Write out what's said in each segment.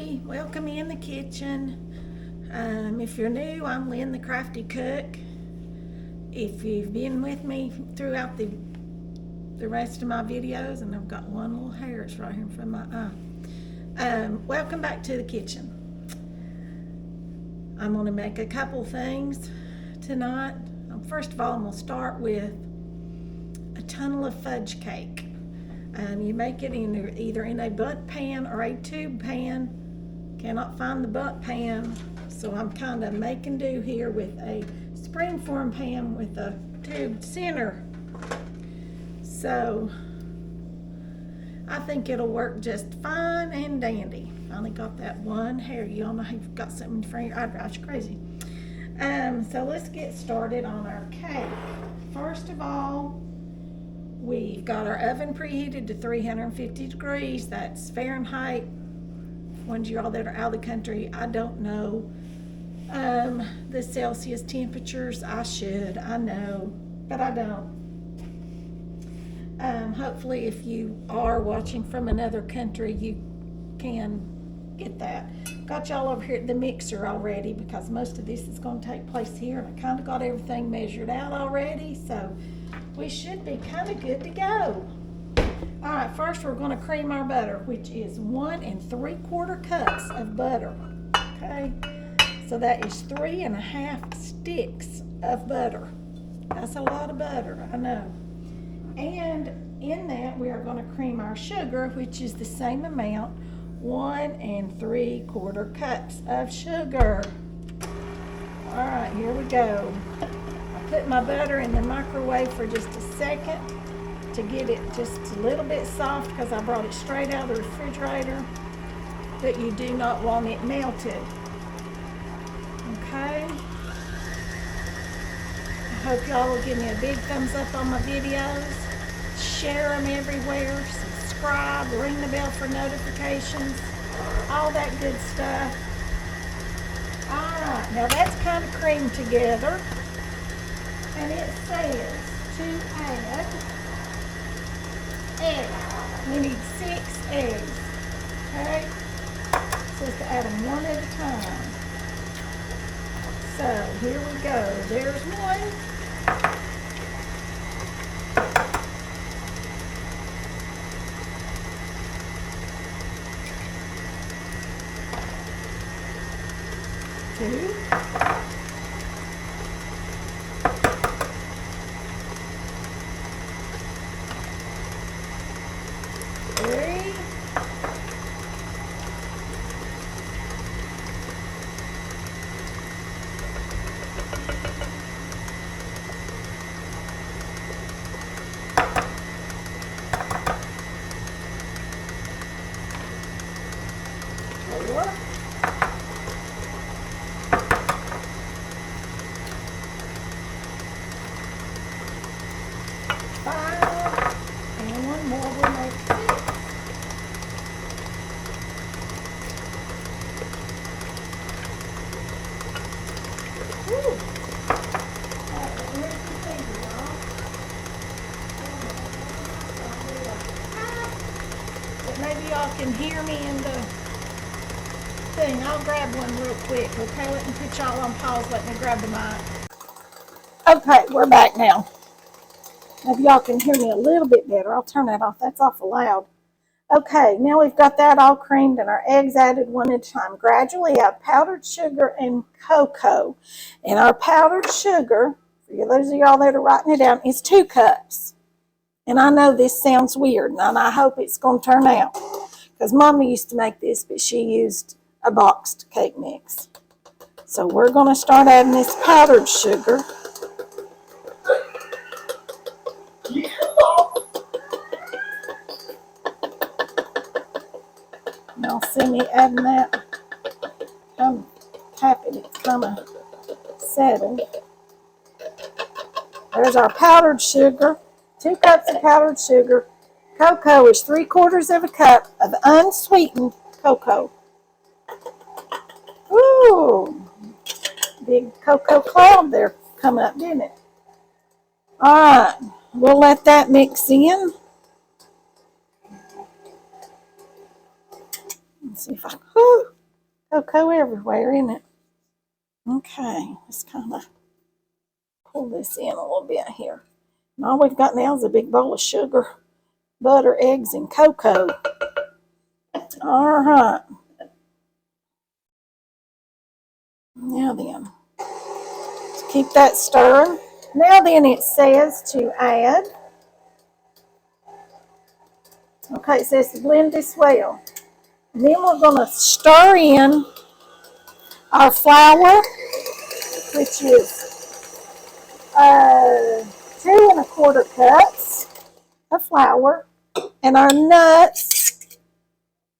everybody. Welcome in the kitchen. If you're new, I'm Lynn the Crafty Cook. If you've been with me throughout the rest of my videos, and I've got one little hair, it's right here in front of my eye. Welcome back to the kitchen. I'm going to make a couple things tonight. First of all, I'm going to start with a tunnel of fudge cake. You make it either in a bundt pan or a tube pan. Cannot find the bundt pan, so I'm kind of making do here with a springform pan with a tube center. So I think it'll work just fine and dandy. Finally got that one hair. You all know you've got something in front of your eyebrows. You're crazy. So let's get started on our cake. First of all, we've got our oven preheated to 350 degrees. That's Fahrenheit. Ones of y'all that are out of the country, I don't know the Celsius temperatures. I should, I know, but I don't. Hopefully if you are watching from another country, you can get that. Got y'all over here at the mixer already because most of this is going to take place here, and I kind of got everything measured out already, so we should be kind of good to go. All right, first we're going to cream our butter, which is 1 3/4 cups of butter. Okay, so that is 3½ sticks of butter. That's a lot of butter, I know. And in that we are going to cream our sugar, which is the same amount, 1 3/4 cups of sugar. All right, here we go. Put my butter in the microwave for just a second to get it just a little bit soft because I brought it straight out of the refrigerator, but you do not want it melted. Okay. I hope y'all will give me a big thumbs up on my videos, share them everywhere, subscribe, ring the bell for notifications, all that good stuff. All right, now that's kind of creamed together. And it says to add eggs. We need 6 eggs. Okay? It says to add them one at a time. So here we go. There's one. Two. 3. 4. 5. And one more will make 6. But maybe y'all can hear me in the thing. I'll grab one real quick, okay? Let me put y'all on pause. Let me grab the mic. Okay, we're back now. Maybe y'all can hear me a little bit better. I'll turn that off. That's awful loud. Okay, now we've got that all creamed and our eggs added one at a time. Gradually add powdered sugar and cocoa. And our powdered sugar, for those of y'all that are writing it down, is 2 cups. And I know this sounds weird, and I hope it's going to turn out. Because Mama used to make this, but she used a boxed cake mix. So we're going to start adding this powdered sugar. Y'all see me adding that. I'm happy it's kind of settled. There's our powdered sugar. 2 cups of powdered sugar. Cocoa is 3/4 cup of unsweetened cocoa. Ooh, big cocoa cloud there come up, didn't it? All right, we'll let that mix in. Let's see if I, cocoa everywhere, isn't it? Okay, let's kind of pull this in a little bit here. And all we've got now is a big bowl of sugar, butter, eggs, and cocoa. All right. Now then, keep that stirring. Now then, it says to add, okay, it says to blend this well. And then we're going to stir in our flour, which is 2¼ cups of flour, and our nuts.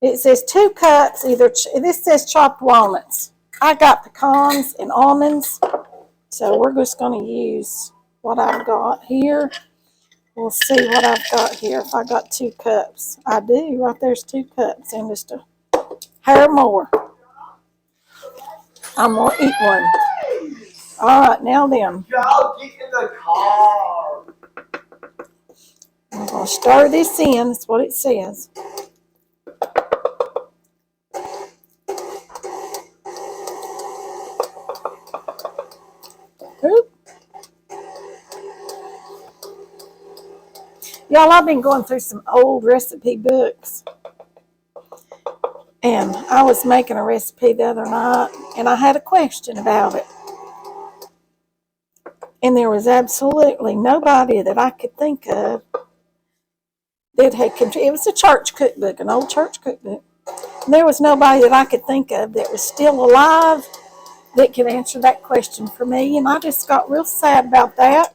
It says 2 cups. This says chopped walnuts. I got pecans and almonds, so we're just going to use what I've got here. We'll see what I've got here. If I got 2 cups, I do. Right there's 2 cups, and just a hair more. I'm gonna eat one. All right, now then. Y'all get in the car. I'm gonna stir this in. That's what it says. Oop. Y'all, I've been going through some old recipe books. And I was making a recipe the other night, and I had a question about it. And there was absolutely nobody that I could think of that had contributed. It was a church cookbook, an old church cookbook. And there was nobody that I could think of that was still alive that could answer that question for me. And I just got real sad about that.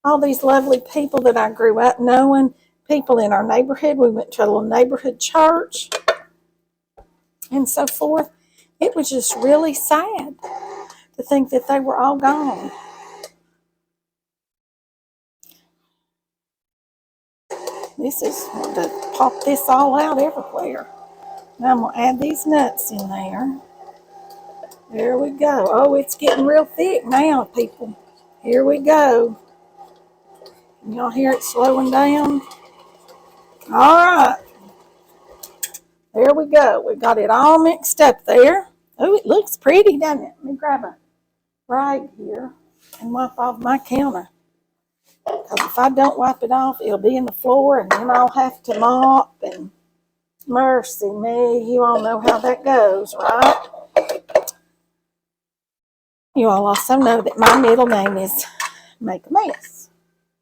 All these lovely people that I grew up knowing, people in our neighborhood. We went to a little neighborhood church and so forth. It was just really sad to think that they were all gone. This is to pop this all out everywhere. Now I'm going to add these nuts in there. There we go. Oh, it's getting real thick now, people. Here we go. Can y'all hear it slowing down? All right. There we go. We got it all mixed up there. Oh, it looks pretty, doesn't it? Let me grab a rag here and wipe off my counter. Because if I don't wipe it off, it'll be in the floor, and then I'll have to mop, and mercy me, you all know how that goes, right? You all also know that my middle name is Make a Mess,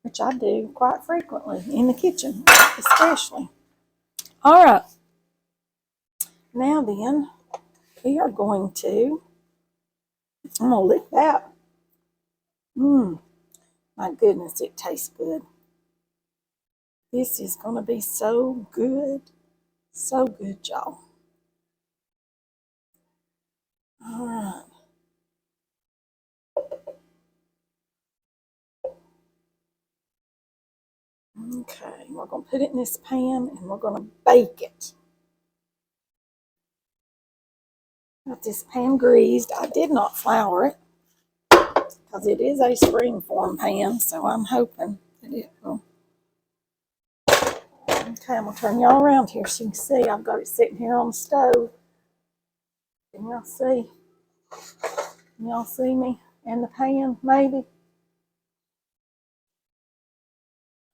which I do quite frequently in the kitchen, especially. All right. Now then, we are going to, I'm going to lick that. My goodness, it tastes good. This is going to be so good. So good, y'all. All right. Okay, we're going to put it in this pan and we're going to bake it. Got this pan greased. I did not flour it because it is a springform pan, so I'm hoping that it will. Okay, I'm going to turn y'all around here so you can see. I've got it sitting here on the stove. Can y'all see? Can y'all see me in the pan, maybe?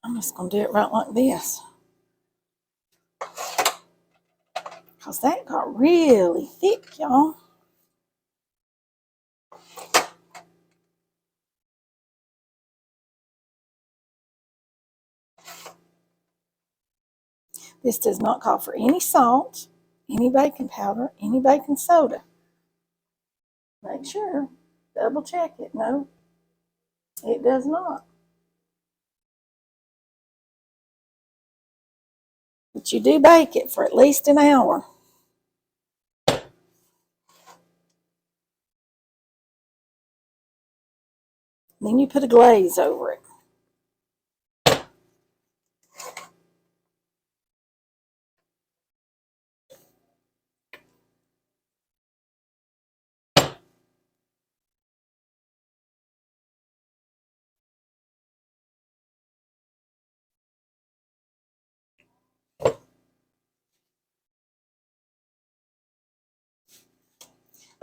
I'm just going to do it right like this. Because that got really thick, y'all. This does not call for any salt, any baking powder, any baking soda. Make sure, double check it. No, it does not. But you do bake it for at least an hour. Then you put a glaze over it.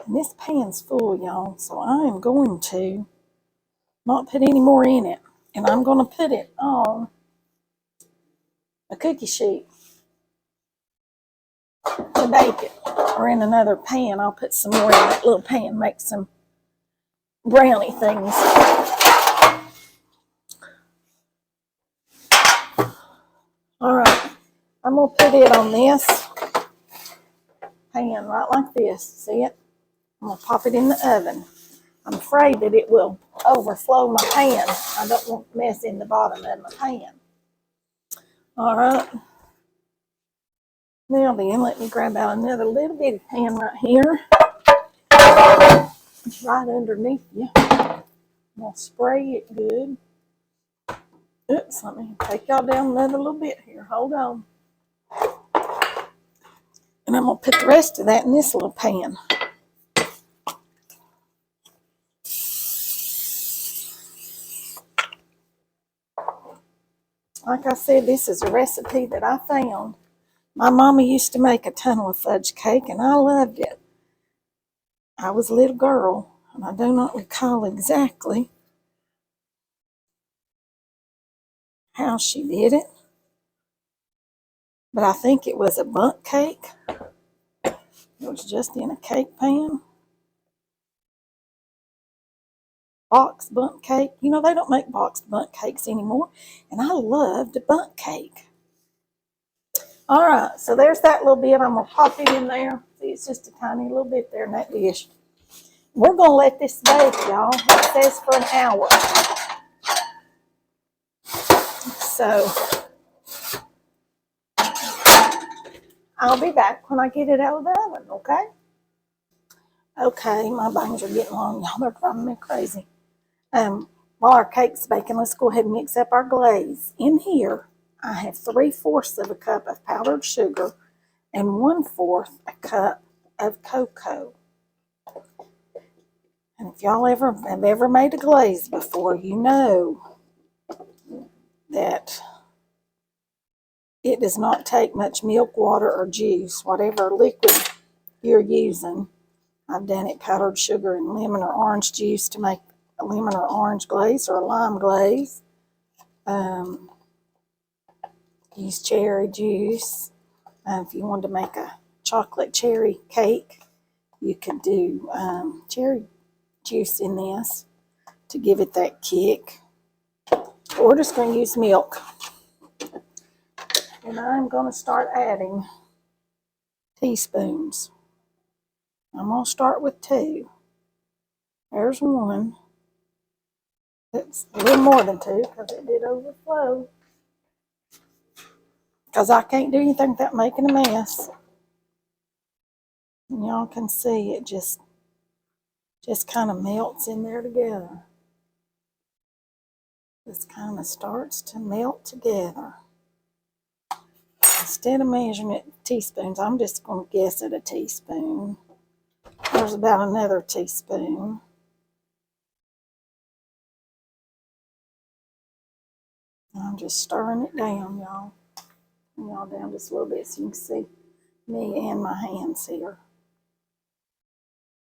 And this pan's full, y'all, so I am going to not put any more in it. And I'm going to put it on a cookie sheet to bake it. Or in another pan, I'll put some more in that little pan, make some brownie things. All right, I'm going to put it on this pan right like this. See it? I'm going to pop it in the oven. I'm afraid that it will overflow my pan. I don't want mess in the bottom of my pan. All right. Now then, let me grab out another little bitty pan right here. It's right underneath you. I'm going to spray it good. Oops, let me take y'all down another little bit here. Hold on. And I'm going to put the rest of that in this little pan. Like I said, this is a recipe that I found. My mama used to make a ton of fudge cake, and I loved it. I was a little girl, and I do not recall exactly how she did it, but I think it was a bundt cake. It was just in a cake pan. Boxed bundt cake. You know, they don't make boxed bundt cakes anymore, and I loved a bundt cake. All right, so there's that little bit. I'm going to pop it in there. See, it's just a tiny little bit there in that dish. We're going to let this bake, y'all. It says for an hour. So I'll be back when I get it out of the oven, okay? Okay, my bangs are getting long, y'all. They're driving me crazy. While our cake's baking, let's go ahead and mix up our glaze. In here, I have 3/4 of a cup of powdered sugar and 1/4 a cup of cocoa. And if y'all have ever made a glaze before, you know that it does not take much milk, water, or juice, whatever liquid you're using. I've done it powdered sugar and lemon or orange juice to make a lemon or orange glaze or a lime glaze. Use cherry juice. If you wanted to make a chocolate cherry cake, you could do cherry juice in this to give it that kick. We're just going to use milk. And I'm going to start adding teaspoons. I'm going to start with 2. There's 1. It's a little more than 2 because it did overflow. Because I can't do anything without making a mess. And y'all can see it just kind of melts in there together. Just kind of starts to melt together. Instead of measuring it in teaspoons, I'm just going to guess at a teaspoon. There's about another teaspoon. I'm just stirring it down, y'all. And y'all down just a little bit so you can see me and my hands here.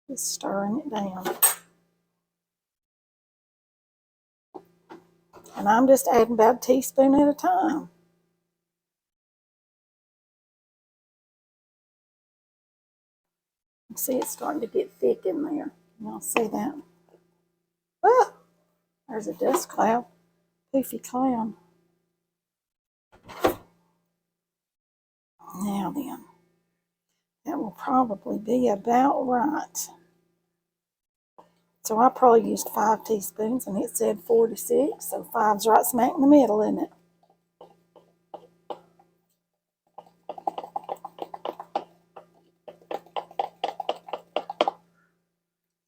Just stirring it down. And I'm just adding about a teaspoon at a time. See, it's starting to get thick in there. Y'all see that? Ah, there's a dust cloud. Poofy cloud. Now then, that will probably be about right. So I probably used 5 teaspoons and it said 4 to 6. So 5's right smack in the middle, isn't it?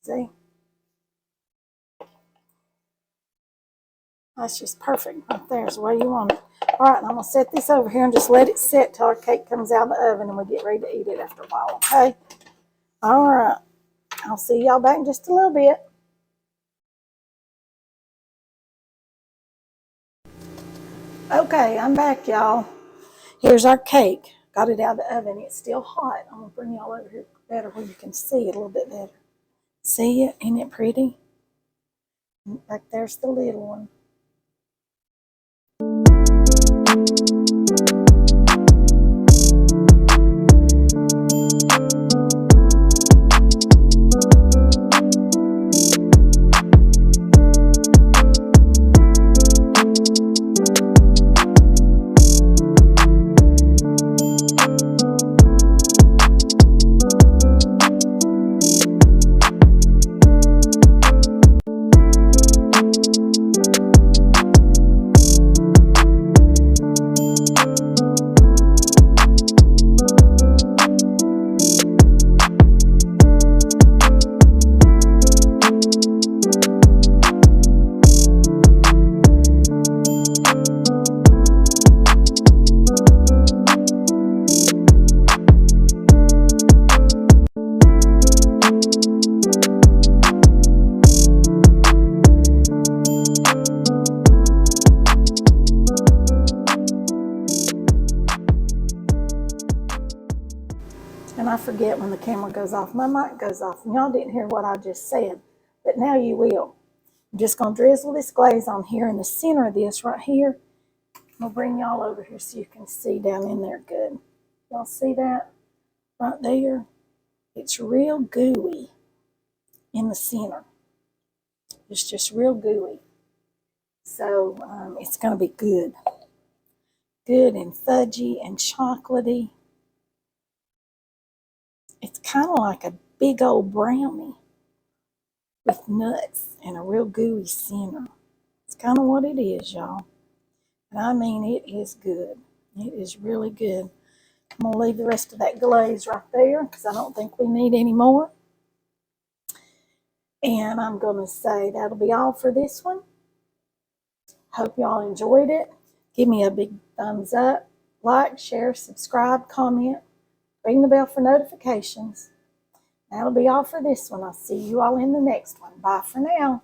See? That's just perfect right there. Is the way you want it. All right, I'm going to set this over here and just let it sit till our cake comes out of the oven and we get ready to eat it after a while, okay? All right. I'll see y'all back in just a little bit. Okay, I'm back, y'all. Here's our cake. got it out of the oven. It's still hot. I'm gonna bring y'all over here better where you can see it a little bit better. See it? Isn't it pretty? Like there's the little one. And I forget when the camera goes off. My mic goes off. And y'all didn't hear what I just said. But now you will. I'm just going to drizzle this glaze on here in the center of this right here. I'll bring y'all over here so you can see down in there good. Y'all see that? Right there. It's real gooey in the center. It's just real gooey. So it's going to be good. Good and fudgy and chocolatey. It's kind of like a big old brownie with nuts and a real gooey center. It's kind of what it is, y'all. And I mean, it is good. It is really good. I'm going to leave the rest of that glaze right there because I don't think we need any more. And I'm going to say that'll be all for this one. Hope y'all enjoyed it. Give me a big thumbs up. Like, share, subscribe, comment. Ring the bell for notifications. That'll be all for this one. I'll see you all in the next one. Bye for now.